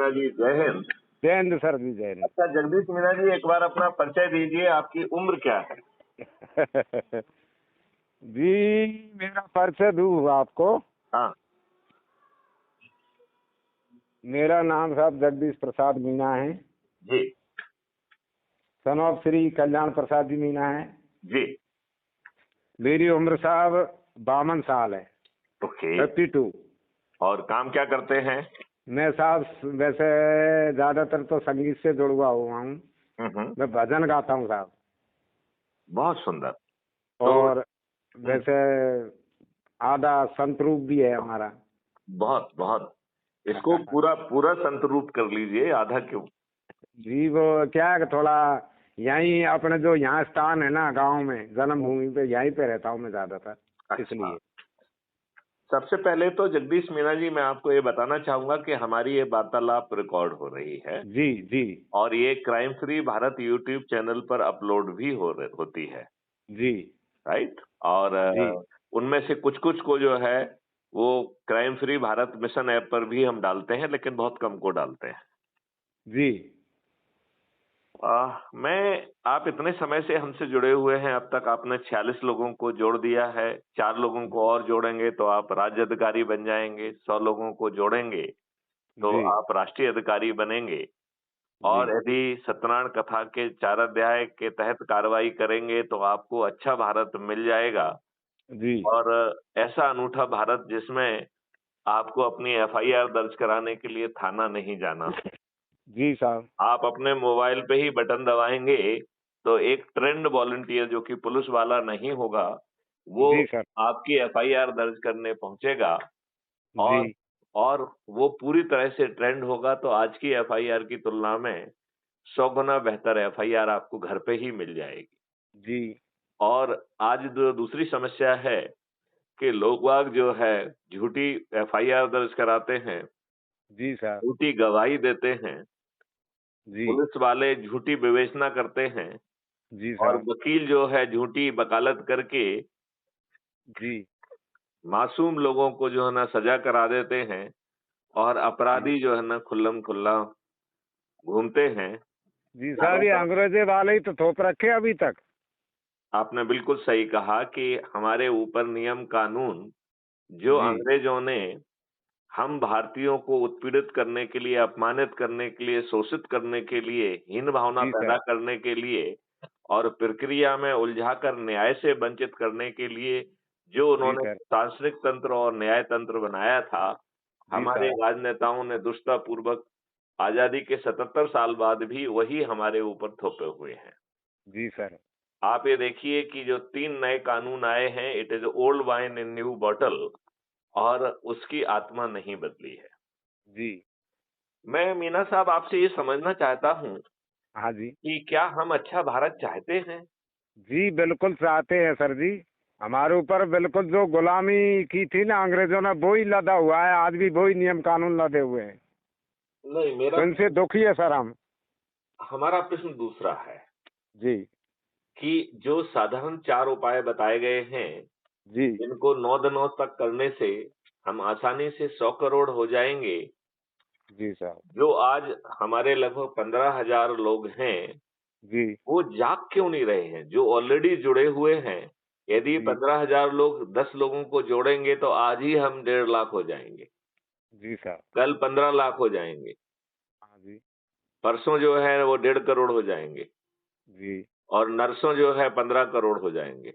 मीणा जी, जय हिंद। जय हिंद सर जी, जय हिंद। अच्छा जगदीश मीणा जी, एक बार अपना परिचय दीजिए, आपकी उम्र क्या है? जी मेरा परिचय दूँ आपको? हाँ मेरा नाम साहब जगदीश प्रसाद मीणा है, जी सन ऑफ श्री कल्याण प्रसाद जी मीणा है। जी। मेरी उम्र साहब 52 साल है, ओके। 52। और काम क्या करते हैं? मैं साहब वैसे ज्यादातर तो संगीत से जुड़ा हुआ हूँ। मैं भजन गाता हूँ साहब। बहुत सुंदर। तो और वैसे आधा संत रूप भी है हमारा। बहुत बहुत, इसको पूरा पूरा संत रूप कर लीजिए, आधा क्यों? जी वो क्या है कि थोड़ा यहीं अपने जो यहाँ स्थान है ना गांव में, जन्मभूमि पे यहीं पे रहता हूँ मैं ज्यादातर, इसलिए। सबसे पहले तो जगदीश मीणा जी, मैं आपको ये बताना चाहूंगा कि हमारी ये वार्तालाप रिकॉर्ड हो रही है जी जी और ये crime free Bharat YouTube channel पर अपलोड भी होती है, जी राइट? और जी उनमें से कुछ कुछ को जो है वो crime free Bharat mission app पर भी हम डालते हैं, लेकिन बहुत कम को डालते हैं। जी। आप इतने समय से हमसे जुड़े हुए हैं, अब तक आपने 46 लोगों को जोड़ दिया है। 4 लोगों को और जोड़ेंगे तो आप राज्य अधिकारी बन जाएंगे। 100 लोगों को जोड़ेंगे तो जी आप राष्ट्रीय अधिकारी बनेंगे। जी और यदि सत्यनारायण कथा के 4 अध्याय के तहत कार्रवाई करेंगे तो आपको अच्छा भारत मिल जाएगा। जी और ऐसा अनूठा भारत जिसमें आपको अपनी एफआईआर दर्ज कराने के लिए थाना नहीं जाना। जी साहब। आप अपने मोबाइल पे ही बटन दबाएंगे तो एक ट्रेंड वॉलंटियर, जो कि पुलिस वाला नहीं होगा, वो जी सर। आपकी एफआईआर दर्ज करने पहुंचेगा। जी और और वो पूरी तरह से ट्रेंड होगा तो आज की एफआईआर की तुलना में 100 गुना बेहतर एफआईआर आपको घर पे ही मिल जाएगी। जी और आज जो दूसरी समस्या है कि लोग बाग जो है झूठी एफआईआर दर्ज कराते हैं, जी साहब। झूठी गवाही देते हैं, जी पुलिस वाले झूठी विवेचना करते हैं, जी और साहब। वकील जो है झूठी वकालत करके जी मासूम लोगों को जो है ना सजा करा देते हैं, और जी अपराधी जो है ना खुल्लम खुल्ला घूमते हैं। जी साहब, ये ज्यादातर अंग्रेजे वाले ही तो थोप रखे अभी तक। आपने बिल्कुल सही कहा कि हमारे ऊपर नियम कानून जो जी अंग्रेजों ने हम भारतीयों को उत्पीड़ित करने के लिए, अपमानित करने के लिए, शोषित करने के लिए, हीन भावना जी पैदा सर। करने के लिए और प्रक्रिया में उलझाकर न्याय से वंचित करने के लिए जो जी उन्होंने सर। शासनिक तंत्र और न्याय तंत्र बनाया था, जी हमारे साहब। राजनेताओं ने दुष्टतापूर्वक आजादी के 77 साल बाद भी वही हमारे ऊपर थोपे हुए हैं। जी सर। आप ये देखिए कि जो 3 नए कानून आए हैं, it is old wine in new bottle, और उसकी आत्मा नहीं बदली है। जी। मैं मीना साहब आपसे ये समझना चाहता हूँ हाँ जी। कि क्या हम अच्छा भारत चाहते हैं? जी बिल्कुल चाहते हैं सर जी। हमारे ऊपर बिल्कुल जो गुलामी की थी ना अंग्रेजों ने, वो ही लदा हुआ है, आज भी वही नियम कानून लदे हुए हैं। नहीं, मेरा तो इनसे दुखी है सर हम। हमारा प्रश्न दूसरा है जी कि जो साधारण 4 उपाय बताए गए हैं, जी इनको 9 दिनों तक करने से हम आसानी से 100 करोड़ हो जाएंगे। जी साहब। जो आज हमारे लगभग 15,000 लोग हैं, जी वो जाग क्यों नहीं रहे हैं? जो ऑलरेडी जुड़े हुए हैं, यदि जी 15,000 लोग 10 लोगों को जोड़ेंगे तो आज ही हम 1.5 लाख हो जाएंगे, जी साहब। कल 15 लाख हो जाएंगे, हाँ जी। परसों जो है वो 1.5 करोड़ हो जाएंगे, जी और नरसों जो है 15 करोड़ हो जाएंगे,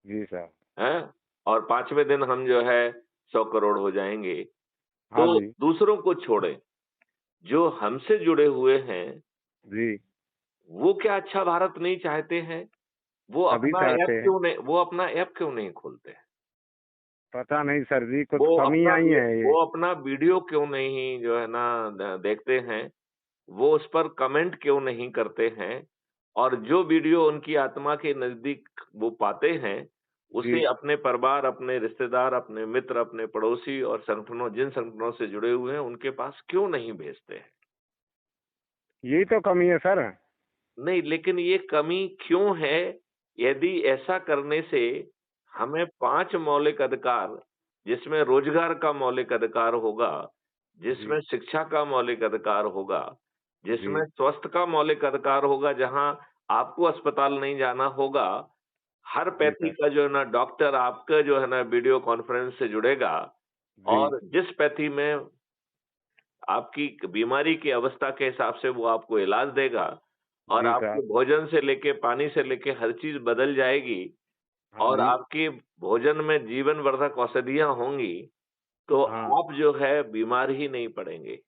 जी साहब। हैं? और 5वें दिन हम जो है 100 करोड़ हो जाएंगे। हाँ तो जी। दूसरों को छोड़ें, जो हमसे जुड़े हुए हैं, जी वो क्या अच्छा भारत नहीं चाहते हैं? सभी चाहते हैं। वो अपना ऐप क्यों नहीं खोलते हैं? पता नहीं सर जी, कुछ वो अपना कमियां ही वी है वो ये। अपना वीडियो क्यों नहीं जो है ना देखते हैं? वो उस पर कमेंट क्यों नहीं करते हैं? और जो वीडियो उनकी आत्मा के नज़दीक वो पाते हैं, जी उसे अपने परिवार, अपने रिश्तेदार, अपने मित्र, अपने पड़ोसी और जिन संगठनों से जुड़े हुए हैं, उनके पास क्यों नहीं भेजते हैं? यही तो कमी है सर। नहीं, लेकिन ये कमी क्यों है? यदि ऐसा करने से हमें 5 मौलिक अधिकार, जिसमें रोजगार का मौलिक अधिकार होगा, जी। जिसमें शिक्षा का मौलिक अधिकार होगा, जिसमें जी। स्वास्थ्य का मौलिक अधिकार होगा, जहाँ आपको अस्पताल नहीं जाना होगा, हर जी पैथी सर। का जो है ना डॉक्टर आपका जो है ना वीडियो कॉन्फ्रेंस से जुड़ेगा जी। और जिस पैथी में आपकी बीमारी की अवस्था के हिसाब से वो आपको इलाज देगा और जी आपके साहब। भोजन से लेके पानी से लेके हर चीज़ बदल जाएगी हाँ और जी। आपके भोजन में जीवन वर्धक औषधियाँ होंगी, तो हाँ। आप जो है बीमार ही नहीं पड़ेंगे।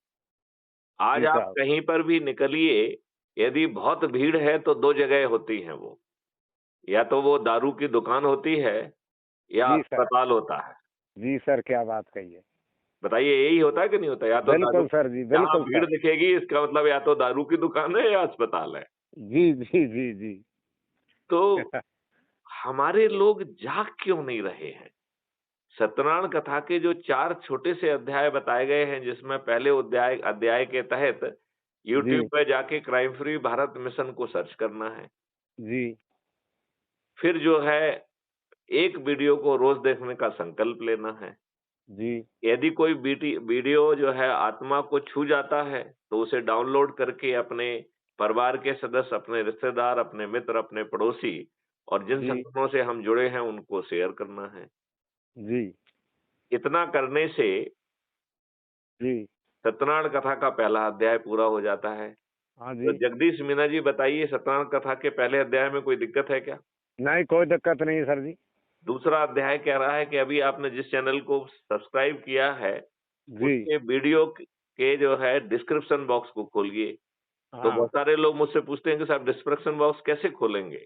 आज जी आप साहब। कहीं पर भी निकलिए, यदि बहुत भीड़ है तो 2 जगह होती हैं वो, या तो वो दारू की दुकान होती है या जी सर। अस्पताल होता है। जी सर, क्या बात कही है। बताइए यही होता है कि नहीं होता? या तो दारू बिल्कुल सर जी, जहाँ बिल्कुल भीड़ सर। दिखेगी इसका मतलब या तो दारू की दुकान है या अस्पताल है। जी, जी, जी, जी। तो हमारे लोग जाग क्यों नहीं रहे हैं? सत्यनारायण कथा के जो 4 छोटे से अध्याय बताए गए हैं, जिसमें पहले अध्याय अध्याय के तहत यूट्यूब जी। पे जाके क्राइम फ्री भारत मिशन को सर्च करना है। जी। फिर जो है, एक वीडियो को रोज़ देखने का संकल्प लेना है। जी। यदि कोई वीडियो जो है आत्मा को छू जाता है, तो उसे डाउनलोड करके अपने परिवार के सदस्य, अपने रिश्तेदार, अपने मित्र, अपने पड़ोसी और जिन जी। संगठनों से हम जुड़े हैं, उनको शेयर करना है। जी। इतना करने से जी। सत्यनारायण कथा का पहला अध्याय पूरा हो जाता है। हाँ तो जी। जगदीश मीना जी बताइए, सत्यनारायण कथा के पहले अध्याय में कोई दिक्कत है क्या? नहीं, कोई दिक्कत नहीं है सर जी। दूसरा अध्याय कह रहा है कि अभी आपने जिस चैनल को सब्सक्राइब किया है, जी। उसके वीडियो के जो है डिस्क्रिप्शन बॉक्स को खोलिए। तो बहुत हाँ। सारे लोग मुझसे पूछते हैं कि साहब डिस्क्रिप्शन बॉक्स कैसे खोलेंगे?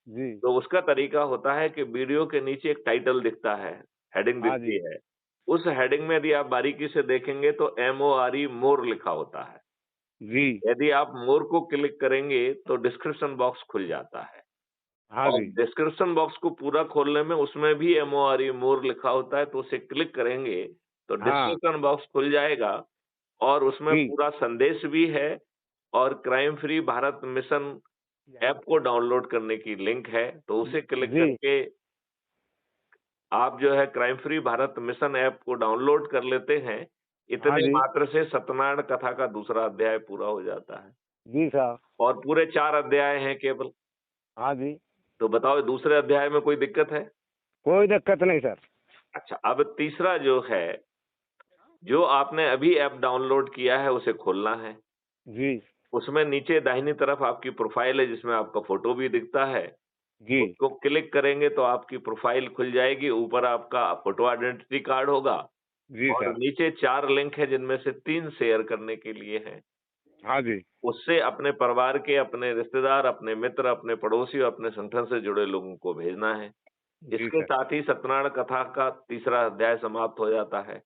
जी। तो उसका तरीका होता है कि वीडियो के नीचे एक टाइटल दिखता है, हेडिंग हाँ दिखती जी। है। उस हेडिंग में यदि आप बारीकी से देखेंगे तो MORE मोर लिखा होता है। जी। यदि आप मोर को क्लिक करेंगे तो डिस्क्रिप्शन बॉक्स खुल जाता है हाँ और जी। डिस्क्रिप्शन बॉक्स को पूरा खोलने में उसमें भी MORE मोर लिखा होता है, तो उसे क्लिक करेंगे तो हाँ। डिस्क्रिप्शन बॉक्स खुल जाएगा और उसमें जी। पूरा संदेश भी है और crime free Bharat mission app को डाउनलोड करने की लिंक है, तो उसे क्लिक जी। करके आप जो है crime free Bharat mission app को डाउनलोड कर लेते हैं, हाँ इतने जी। मात्र से सत्यनारायण कथा का दूसरा अध्याय पूरा हो जाता है जी साहब। और पूरे 4 अध्याय हैं केवल। हाँ जी। तो बताओ दूसरे अध्याय में कोई दिक्कत है? कोई दिक्कत नहीं सर। अच्छा, अब तीसरा जो है, जो आपने अभी ऐप डाउनलोड किया है उसे खोलना है। जी। उसमें नीचे दाहिनी तरफ आपकी प्रोफ़ाइल है जिसमें आपका फ़ोटो भी दिखता है। जी। उसको क्लिक करेंगे तो आपकी प्रोफ़ाइल खुल जाएगी, ऊपर आपका फ़ोटो आइडेंटिटी कार्ड होगा जी और सर। नीचे 4 लिंक हैं जिनमें से 3 शेयर करने के लिए हैं। हाँ जी। उससे अपने परिवार के, अपने रिश्तेदार, अपने मित्र, अपने पड़ोसी और अपने संगठन से जुड़े लोगों को भेजना है। जी इसके सर। साथ ही सत्यनारायण कथा का तीसरा अध्याय समाप्त हो जाता है।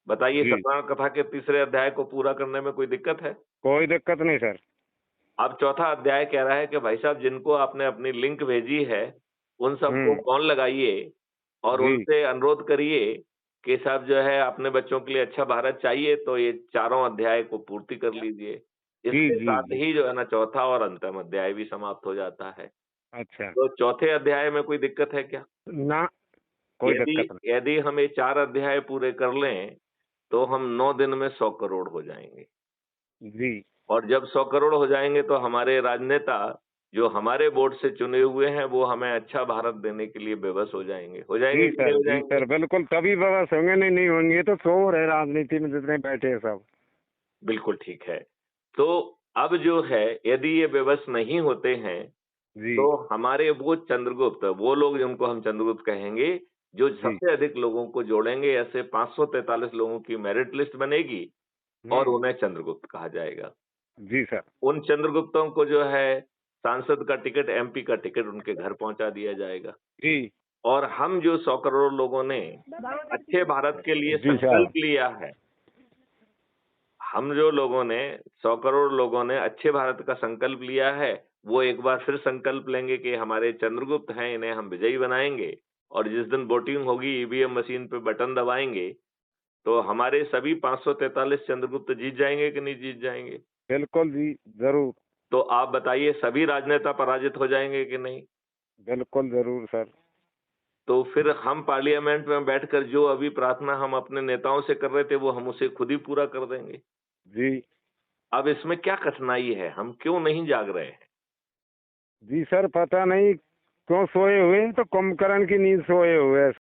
बताइए जी। सत्यनारायण कथा के तीसरे अध्याय को पूरा करने में कोई दिक्कत है? कोई दिक्कत नहीं सर। अब चौथा अध्याय कह रहा है कि भाई साहब जिनको आपने अपनी लिंक भेजी है, उन सबको हुँ। फ़ोन लगाइए और जी। उनसे अनुरोध करिए कि साहब जो है अपने बच्चों के लिए अच्छा भारत चाहिए तो ये चारों अध्याय को पूर्ति कर लीजिए। जी, इसके जी, साथ जी। ही जो है ना चौथा और अंतिम अध्याय भी समाप्त हो जाता है। अच्छा। तो चौथे अध्याय में कोई दिक्कत है क्या? ना, कोई यदि दिक्कत नहीं। यदि हम ये 4 अध्याय पूरे कर लें, तो हम 9 दिन में 100 करोड़ हो जाएँगे। जी। और जब 100 करोड़ हो जाएँगे तो हमारे राजनेता, जो हमारे वोट से चुने हुए हैं, वो हमें अच्छा भारत देने के लिए बेबस हो जाएँगे। हो जाएँगे कि नहीं हो जी जाएँगे? सर, बिल्कुल तभी बहस होंगे, नहीं नहीं होंगे, ये तो शोर है राजनीति में जितने बैठे हैं सब। बिल्कुल ठीक है। तो अब जो है, यदि ये बेबस नहीं होते हैं, जी। तो हमारे वो चंद्रगुप्त, वो लोग जिनको हम चंद्रगुप्त कहेंगे, जो जी। सबसे अधिक लोगों को जोड़ेंगे, ऐसे 543 लोगों की मेरिट लिस्ट बनेगी और हुँ। उन्हें चंद्रगुप्त कहा जाएगा। जी सर। उन चंद्रगुप्तों को जो है सांसद का टिकट, MP का टिकट उनके घर पहुँचा दिया जाएगा। जी। और हम जो 100 करोड़ लोगों ने अच्छे भारत के लिए जी संकल्प साहब। लिया है, हम जो लोगों ने 100 करोड़ लोगों ने अच्छे भारत का संकल्प लिया है, वो एक बार फिर संकल्प लेंगे कि हमारे चंद्रगुप्त हैं, इन्हें हम विजयी बनाएँगे और जिस दिन वोटिंग होगी ईवीएम मशीन पे बटन दबाएँगे, तो हमारे सभी 543 चंद्रगुप्त जीत जाएँगे कि नहीं जीत जाएँगे? बिल्कुल जी, ज़रूर। तो आप बताइए सभी राजनेता पराजित हो जाएँगे कि नहीं? बिल्कुल ज़रूर सर। तो फिर हम पार्लियामेंट में बैठकर जो अभी प्रार्थना हम अपने नेताओं से कर रहे थे, वो हम उसे खुद ही पूरा कर देंगे। जी। अब इसमें क्या कठिनाई है? हम क्यों नहीं जाग रहे हैं? जी सर, पता नहीं क्यों सोए हुए हैं, तो कुंभकर्ण की नींद सोए हुए हैं।